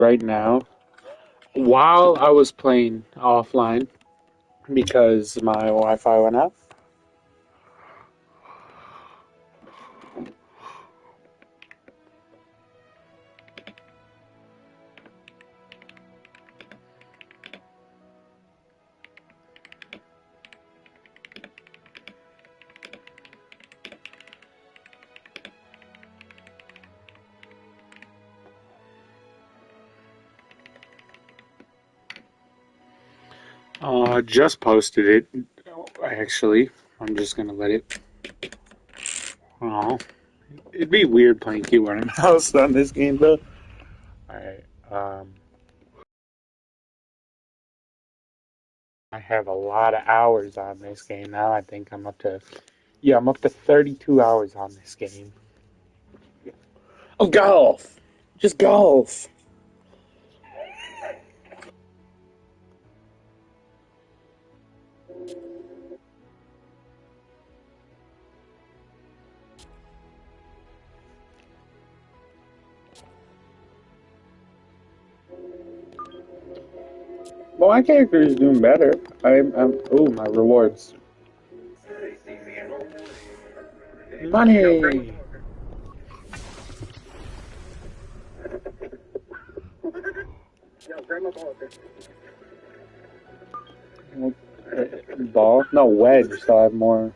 right now while I was playing offline because my Wi-Fi went out. Just posted it. Actually, I'm just gonna let it. Oh, it'd be weird playing keyboard and mouse on this game though. Alright, I have a lot of hours on this game now. I think I'm up to, yeah, I'm up to 32 hours on this game. Oh, golf! Just golf! Well, my character is doing better. Oh, my rewards. Money! Ball? No, wedge, so I have more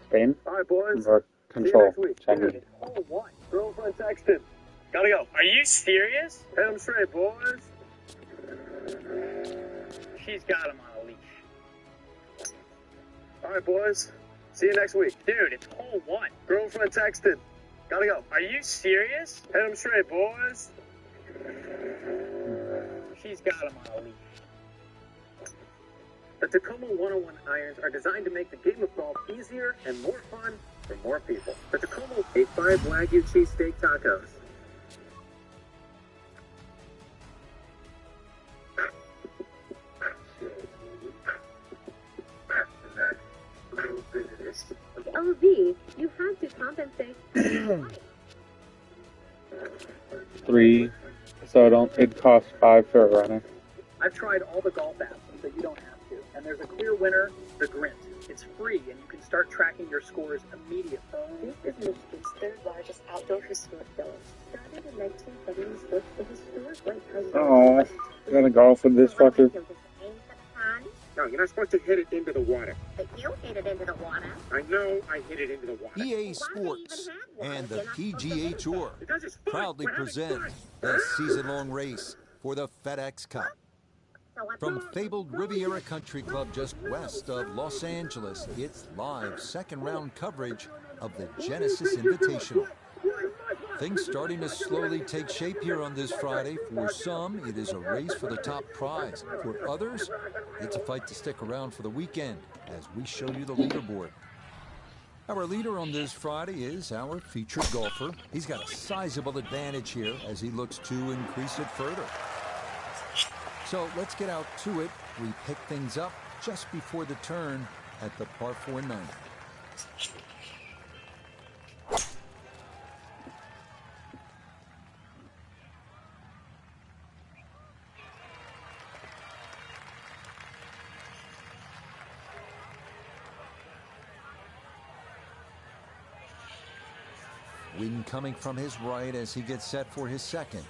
spin. Alright, boys. Or control, which I need. Oh, what? Girlfriend texted. Gotta go. Are you serious? Hit him straight, boys. She's got him on a leash. Alright, boys. See you next week. Dude, it's hole one. Girlfriend texted. Gotta go. Are you serious? Hit him straight, boys. She's got him on a leash. The Tacoma 101 irons are designed to make the game of golf easier and more fun for more people. The Tacoma 85 Wagyu cheesesteak tacos. LV, you have to compensate. 3, so it costs 5 for a runner. I've tried all the golf apps, so you don't have to. And there's a clear winner, the Grint. It's free, and you can start tracking your scores immediately. This is Michigan's third largest outdoor historic village. Started in 1970s with the historic White House. Oh, you gonna golf with this fucker? No, you're not supposed to hit it into the water. But you hit it into the water. I know I hit it into the water. EA Sports and the PGA Tour Because it's fun. proudly We're having present fun. the season-long race for the FedEx Cup. So what's From fabled Riviera Country Club just west of Los Angeles, it's live second-round coverage of the Genesis Invitational. Things starting to slowly take shape here on this Friday. For some, it is a race for the top prize. For others, it's a fight to stick around for the weekend as we show you the leaderboard. Our leader on this Friday is our featured golfer. He's got a sizable advantage here as he looks to increase it further. So let's get out to it. We pick things up just before the turn at the par 4 9. Wind coming from his right as he gets set for his second.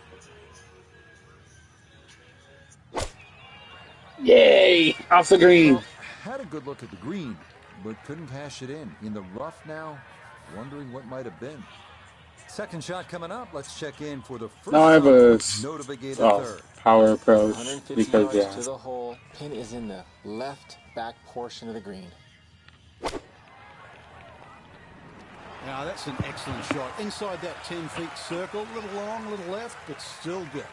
Yay! Off the green. Well, had a good look at the green, but couldn't cash it in the rough now, wondering what might have been. Second shot coming up. Let's check in for the first Now I have a third. power approach 150 because yards to the hole. Pin is in the left back portion of the green. Now that's an excellent shot. Inside that 10 feet circle, a little long, a little left, but still good.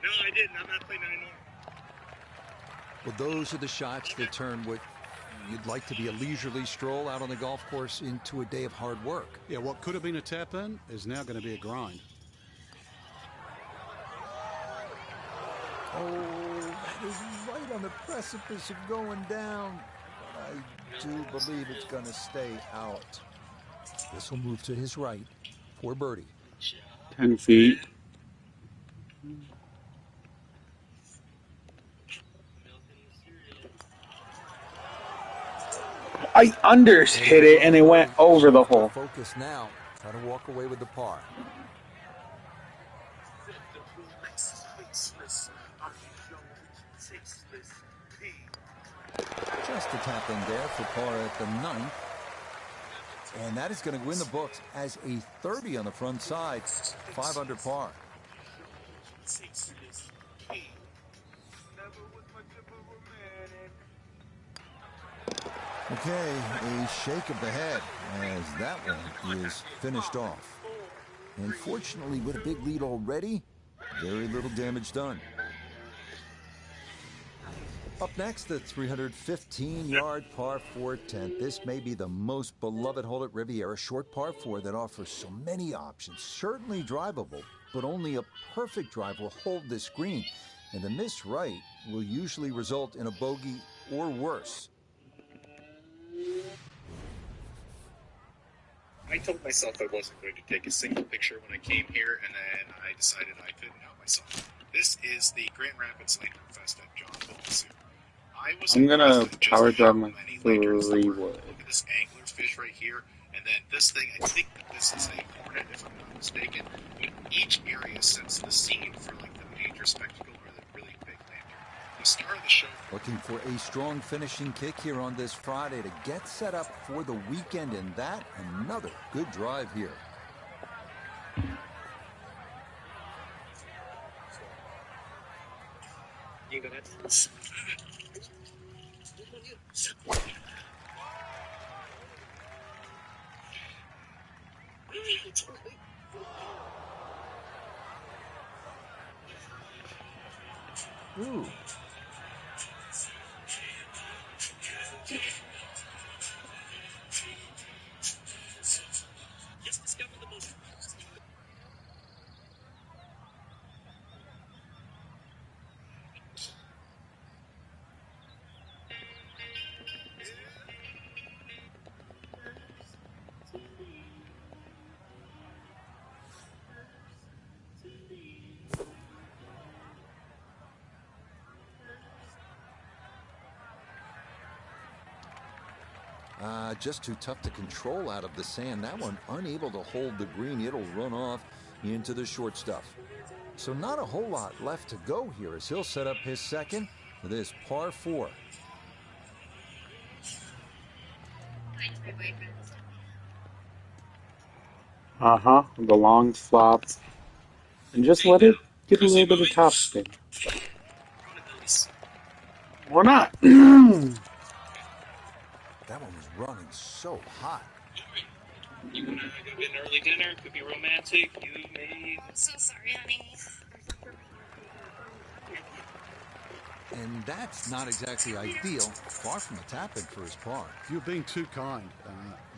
No, I didn't. I'm not playing anymore. Well, those are the shots that turn what you'd like to be a leisurely stroll out on the golf course into a day of hard work. Yeah, what could have been a tap in is now going to be a grind. Oh, that is on the precipice of going down. But I do believe it's going to stay out. This will move to his right for birdie. 10 feet. I unders hit it and it went over the hole. Focus now. Try to walk away with the par. Just a tap in there for par at the 9th. And that is going to win the books as a 30 on the front side. 5 under par. Okay, a shake of the head as that one is finished off. And fortunately, with a big lead already, very little damage done. Up next, the 315-yard par 4 10th. This may be the most beloved hole at Riviera. Short par 4 that offers so many options. Certainly drivable, but only a perfect drive will hold this green. And the miss right will usually result in a bogey or worse. I told myself I wasn't going to take a single picture when I came here, and then I decided I couldn't help myself. This is the Grand Rapids Lantern Fest at John Bolt. I'm gonna power drive my 3 wood. Look at this angler's fish right here, and then this thing, I think that this is a hornet, if I'm not mistaken. But each area sets the scene for like the major spectacle or the really big lantern. The star of the show. Looking for a strong finishing kick here on this Friday to get set up for the weekend, and that another good drive here. Ooh. Just too tough to control out of the sand. That one unable to hold the green. It'll run off into the short stuff. So not a whole lot left to go here as he'll set up his second for this par 4. The long flop. And just let it get a little bit of top spin. Or not. That one was running so hot. You want to go get an early dinner? Could be romantic. You may. I'm so sorry, honey. And that's not exactly ideal. Far from a tap-in for his par. If you're being too kind,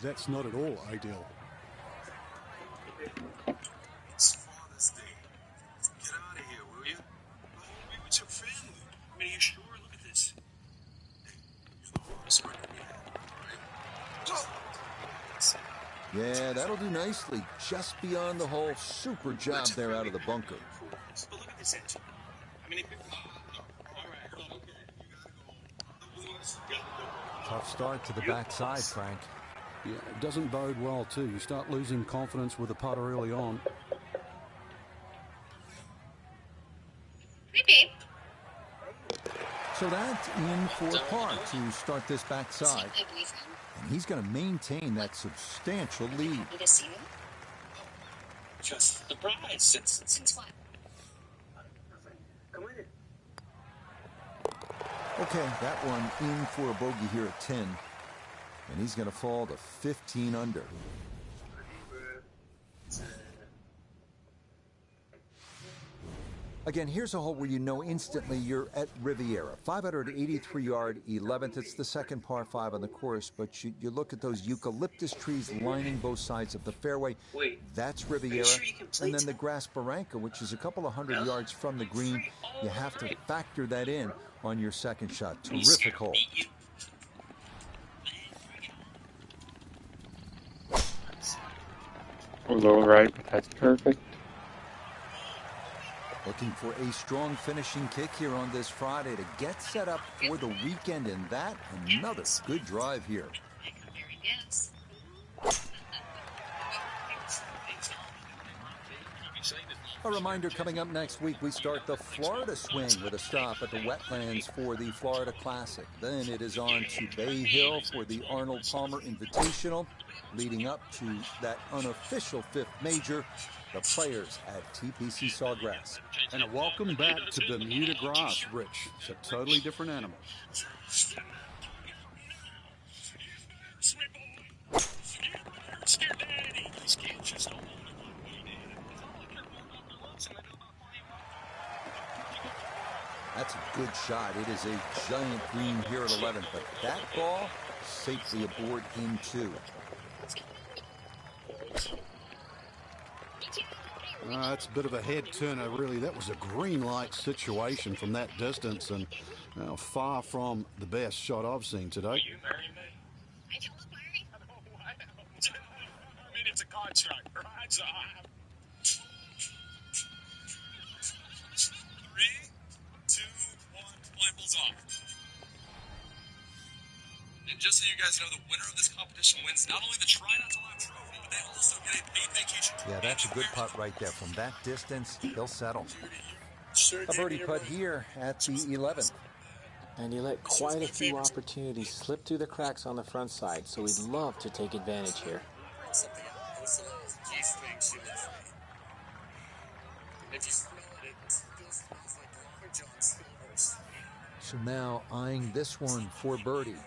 that's not at all ideal. It's Father's Day. Get out of here, will you? Go home, be with your family. Are you sure? Look at this. Hey, you're the hardest worker we have, right? Yeah, that'll do nicely. Just beyond the hole. Super job there out of the bunker. But look at this engine. I mean, all right, okay. You gotta go. Tough start to the backside, Frank. Yeah, it doesn't bode well, too. You start losing confidence with the putter early on. Hi, babe. So that's in for par to start this backside. My boyfriend. And he's going to maintain that substantial lead. Need to see you? Just surprised since what? Come in. Okay, that one in for a bogey here at 10. And he's going to fall to 15 under. Again, here's a hole where you know instantly you're at Riviera. 583-yard 11th. It's the second par 5 on the course, but you look at those eucalyptus trees lining both sides of the fairway. That's Riviera. And then the Grass Barranca, which is a couple of hundred yards from the green. You have to factor that in on your second shot. Terrific hole. A little right, but that's perfect. Looking for a strong finishing kick here on this Friday to get set up for the weekend, and that another good drive here. A reminder, coming up next week, we start the Florida swing with a stop at the Wetlands for the Florida Classic. Then it is on to Bay Hill for the Arnold Palmer Invitational, leading up to that unofficial 5th major, the Players at TPC Sawgrass. And a welcome back to Bermuda grass, Rich. It's a totally different animal. That's a good shot. It is a giant green here at 11, but that ball safely aboard in 2. It's a bit of a head turner, really. That was a green light situation from that distance, and far from the best shot I've seen today. You marry me? I mean, it's a contract, right? So 3, 2, 1, blindfolds off. And just so you guys know, the winner of this competition wins not only the Try Not to Laugh trophy, but they also get a paid vacation. Yeah, that's a good putt right there. From that distance, he'll settle. A birdie putt here at the 11th. And he let quite a few opportunities slip through the cracks on the front side, so we'd love to take advantage here. So now eyeing this one for birdie. Would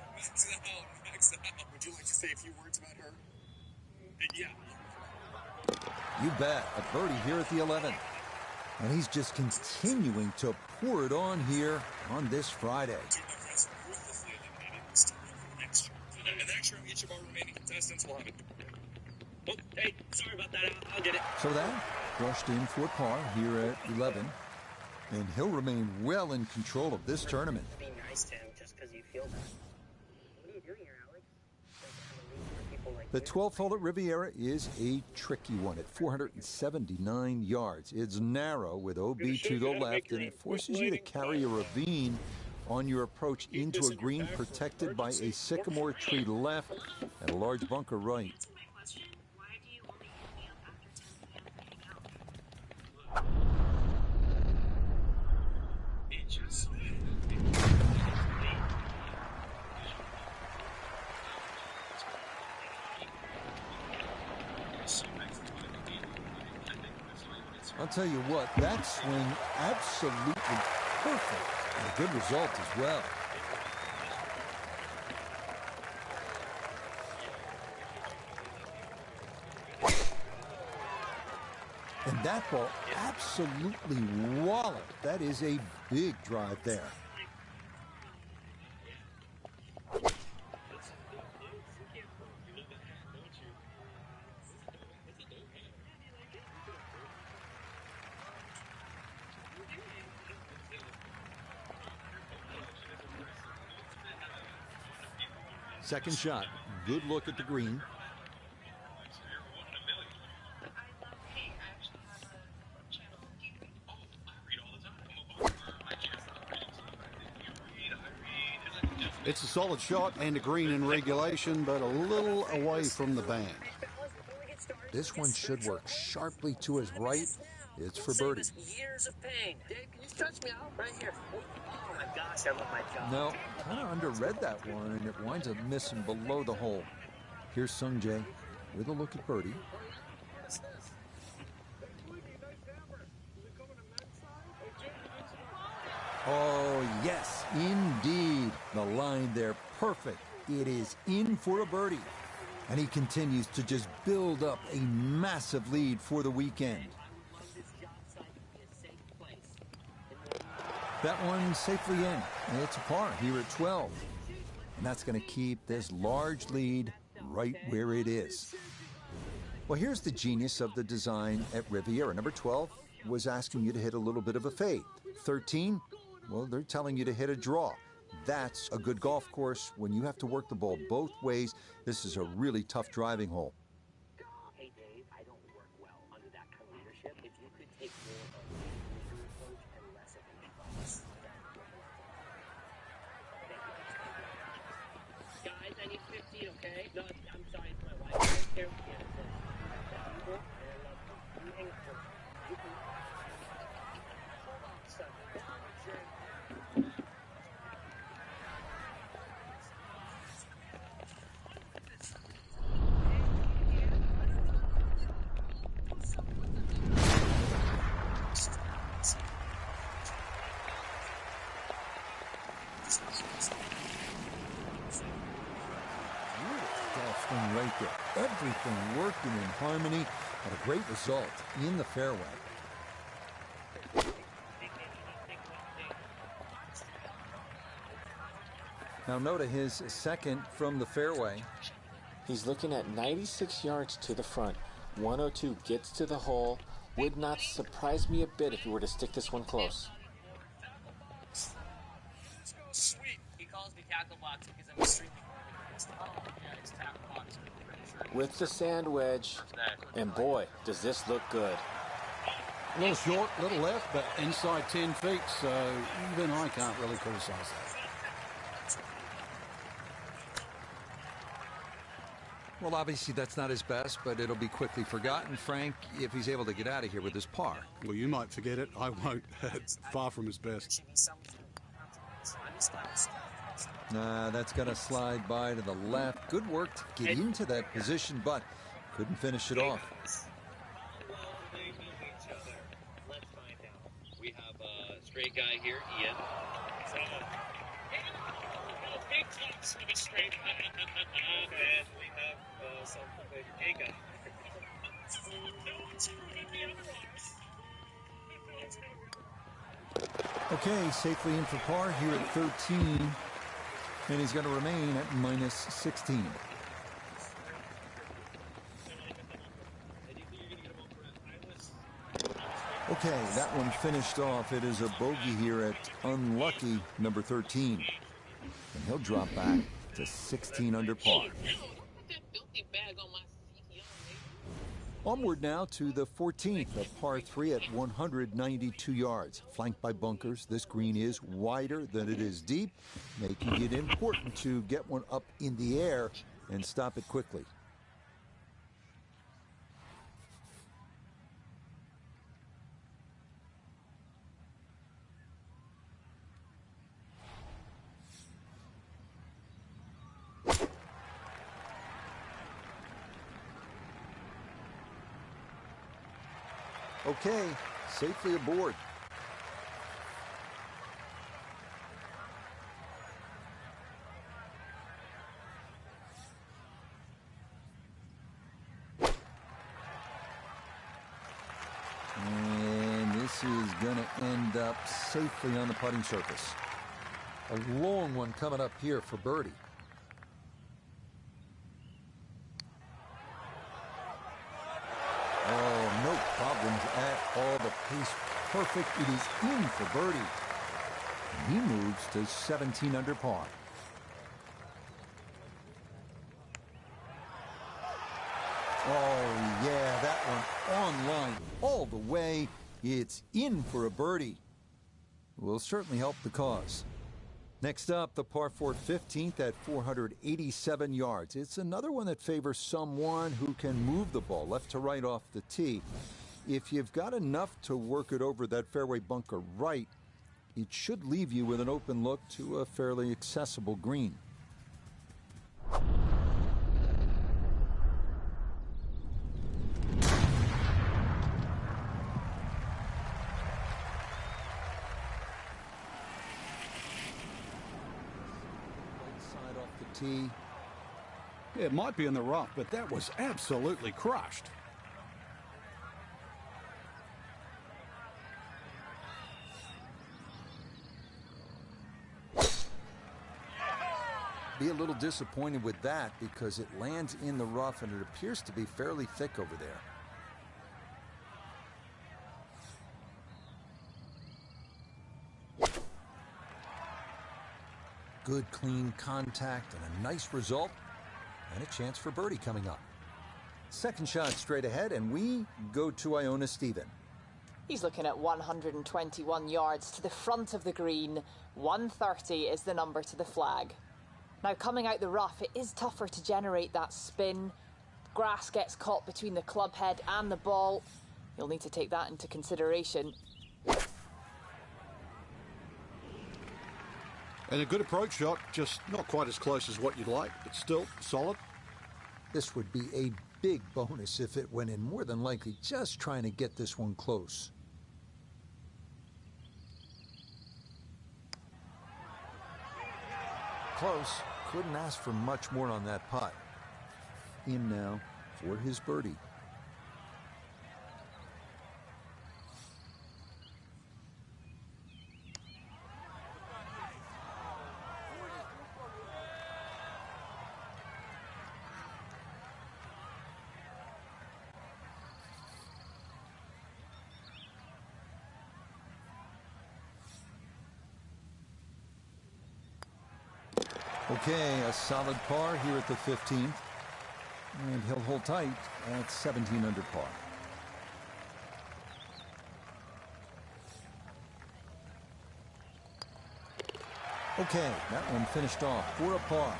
you like to say a few words about her? Yeah. You bet. A birdie here at the 11th. And he's just continuing to pour it on here on this Friday. And extra, each of our remaining contestants will have it. Oh, hey, sorry about that. I'll get it. So that brushed in for par here at 11. And he'll remain well in control of this tournament. Be nice to him just because you feel that. What are you doing here, Alex? The 12th hole at Riviera is a tricky one at 479 yards. It's narrow with OB to the left, and it forces you to carry a ravine on your approach into a green protected by a sycamore tree left and a large bunker right. I'll tell you what, that swing absolutely perfect. And a good result as well. And that ball absolutely walloped. That is a big drive there. Second shot, good look at the green. It's a solid shot and a green in regulation, but a little away from the band. This one should work sharply to his right. It's for birdie. Years of pain. Dave, can you stretch me out right here? Oh my gosh, I love my job. No, kind of underread that one, and it winds up missing below the hole. Here's Sung Jae with a look at birdie. Oh, yes, indeed. The line there, perfect. It is in for a birdie. And he continues to just build up a massive lead for the weekend. That one's safely in. It's a par here at 12. And that's going to keep this large lead right where it is. Well, here's the genius of the design at Riviera. Number 12 was asking you to hit a little bit of a fade. 13, well, they're telling you to hit a draw. That's a good golf course when you have to work the ball both ways. This is a really tough driving hole. Hey, Dave, I don't work well under that kind of leadership. If you could take more of a leader approach and less of a boss, that would work well. Thank you. Guys, I need 15, okay? No, I'm sorry, it's my wife. I don't care what Deanna says. I love you. You hang up first. You can... Son, sure. Right there. Everything working in harmony and a great result in the fairway. Now Notah, his second from the fairway. He's looking at 96 yards to the front. 102 gets to the hole. Would not surprise me a bit if he were to stick this one close. Sweet. He calls me tackle box because I'm extremely with the sand wedge, and boy, does this look good. A little short, a little left, but inside 10 feet, so even I can't really criticize that. Well, obviously that's not his best, but it'll be quickly forgotten, Frank, if he's able to get out of here with his par. Well, you might forget it. I won't. It's far from his best. Nah, that's going to slide by to the left. Good work to get into that position, but couldn't finish it off. Let's find out. We have a straight guy here, Ian. So, big talks with a straight guy. And we have some big gay guy. No one's screwing the other ones. Okay, safely in for par here at 13. And he's going to remain at minus 16. Okay, that one finished off. It is a bogey here at unlucky number 13. And he'll drop back to 16 under par. Onward now to the 14th, a par 3 at 192 yards. Flanked by bunkers, this green is wider than it is deep, making it important to get one up in the air and stop it quickly. Okay, safely aboard. And this is going to end up safely on the putting surface. A long one coming up here for birdie. Oh, no problems at all. The pace perfect. It is in for birdie. And he moves to 17 under par. Oh, yeah, that one on line all the way. It's in for a birdie. Will certainly help the cause. Next up, the par 4 15th at 487 yards. It's another one that favors someone who can move the ball left to right off the tee. If you've got enough to work it over that fairway bunker right, it should leave you with an open look to a fairly accessible green. Side off the tee. It might be in the rough, but that was absolutely crushed. be a little disappointed with that because it lands in the rough and it appears to be fairly thick over there. Good clean contact and a nice result and a chance for birdie coming up. Second shot straight ahead and we go to Iona Stephen. He's looking at 121 yards to the front of the green. 130 is the number to the flag. Now coming out the rough, it is tougher to generate that spin. Grass gets caught between the club head and the ball. You'll need to take that into consideration. And a good approach shot, just not quite as close as what you'd like, but still solid. This would be a big bonus if it went in, more than likely just trying to get this one close. Close. Couldn't ask for much more on that putt. In now for his birdie. Okay, a solid par here at the 15th. And he'll hold tight at 17 under par. Okay, that one finished off for a par.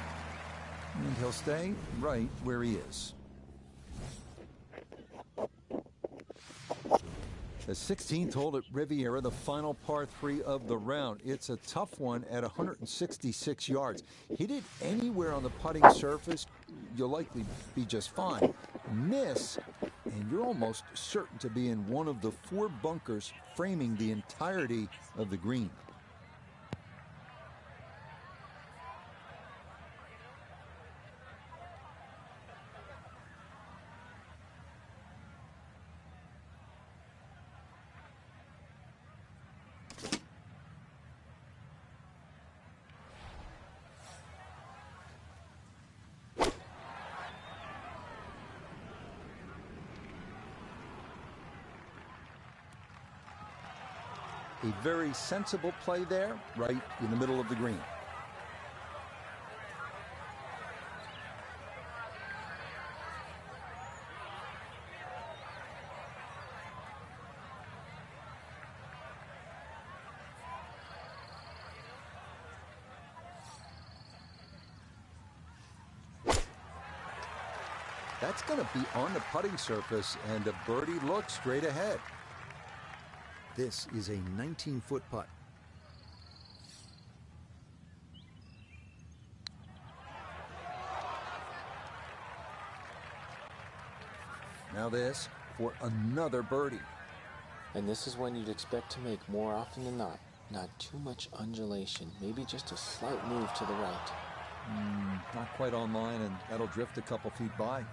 And he'll stay right where he is. The 16th hole at Riviera, the final par 3 of the round. It's a tough one at 166 yards. Hit it anywhere on the putting surface, you'll likely be just fine. Miss, and you're almost certain to be in one of the 4 bunkers framing the entirety of the green. A very sensible play there, right in the middle of the green. That's going to be on the putting surface, and a birdie look straight ahead. This is a 19-foot putt. Now this for another birdie. And this is one you'd expect to make more often than not. Not too much undulation, maybe just a slight move to the right. Not quite on line, and that'll drift a couple feet by.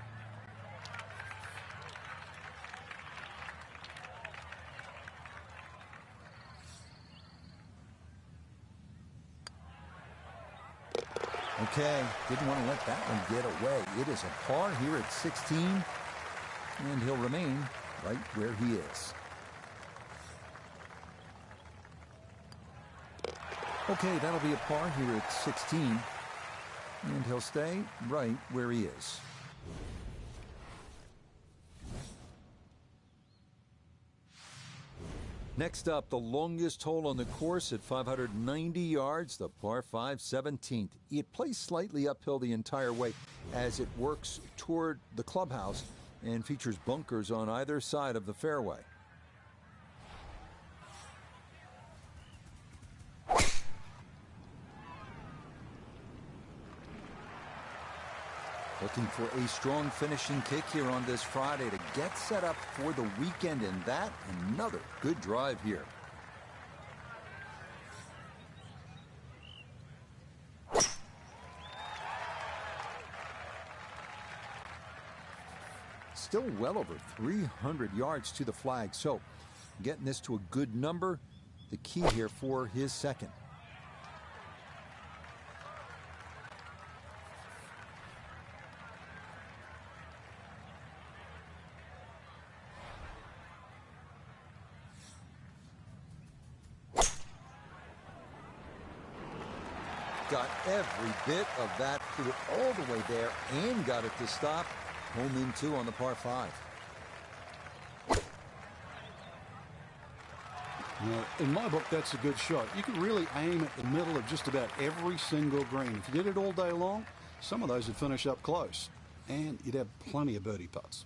Okay, didn't want to let that one get away. It is a par here at 16, and he'll remain right where he is. Okay, that'll be a par here at 16, and he'll stay right where he is. Next up, the longest hole on the course at 590 yards, the par 5 17th. It plays slightly uphill the entire way as it works toward the clubhouse and features bunkers on either side of the fairway. Looking for a strong finishing kick here on this Friday to get set up for the weekend, and that another good drive here. Still well over 300 yards to the flag, so getting this to a good number, the key here for his second. got every bit of that, threw it all the way there and got it to stop. Home in 2 on the par 5. Now, in my book, that's a good shot. You can really aim at the middle of just about every single green. If you did it all day long, some of those would finish up close, and you'd have plenty of birdie putts.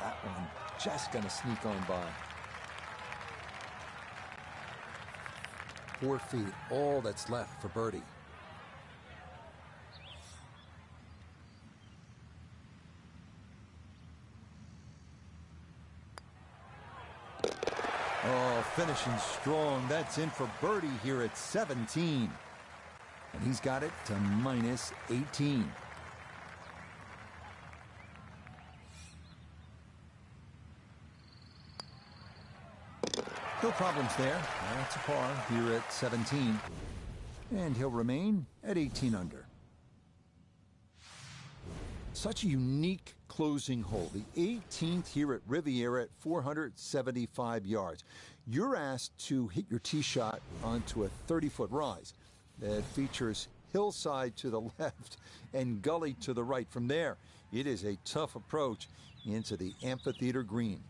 That one just going to sneak on by. 4 feet, all that's left for birdie. Oh, finishing strong. That's in for birdie here at 17. And he's got it to minus 18. No problems there. That's a par here at 17. And he'll remain at 18 under. Such a unique closing hole. The 18th here at Riviera at 475 yards. You're asked to hit your tee shot onto a 30-foot rise that features hillside to the left and gully to the right. From there, it is a tough approach into the amphitheater green.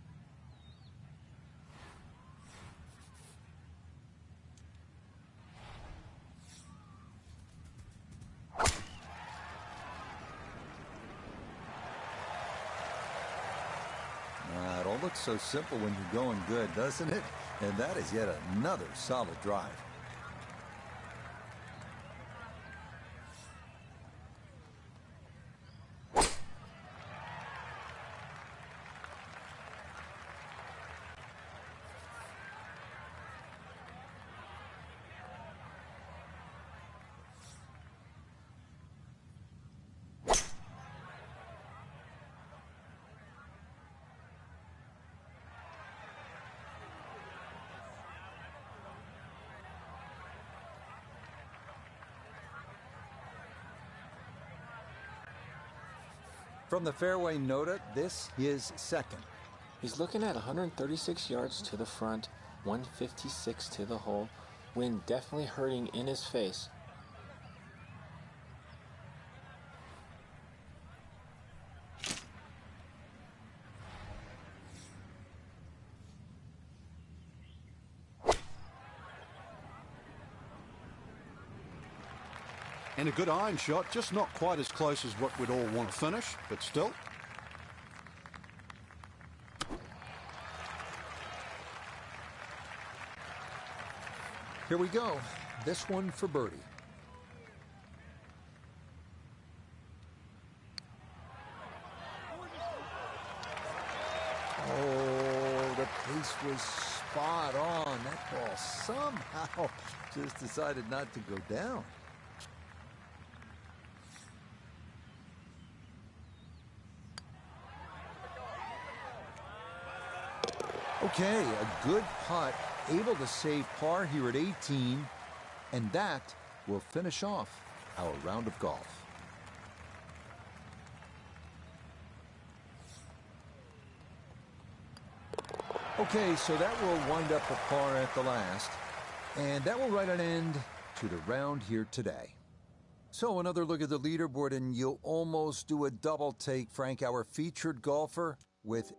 It all looks so simple when you're going good, doesn't it? And that is yet another solid drive. From the fairway nota, this is second. He's looking at 136 yards to the front, 156 to the hole. Wind definitely hurting in his face. And a good iron shot, just not quite as close as what we'd all want to finish, but still. Here we go. This one for birdie. Oh, the pace was spot on. That ball somehow just decided not to go down. Okay, a good putt, able to save par here at 18, and that will finish off our round of golf. Okay, so that will wind up a par at the last, and that will write an end to the round here today. So another look at the leaderboard, and you'll almost do a double take, Frank, our featured golfer with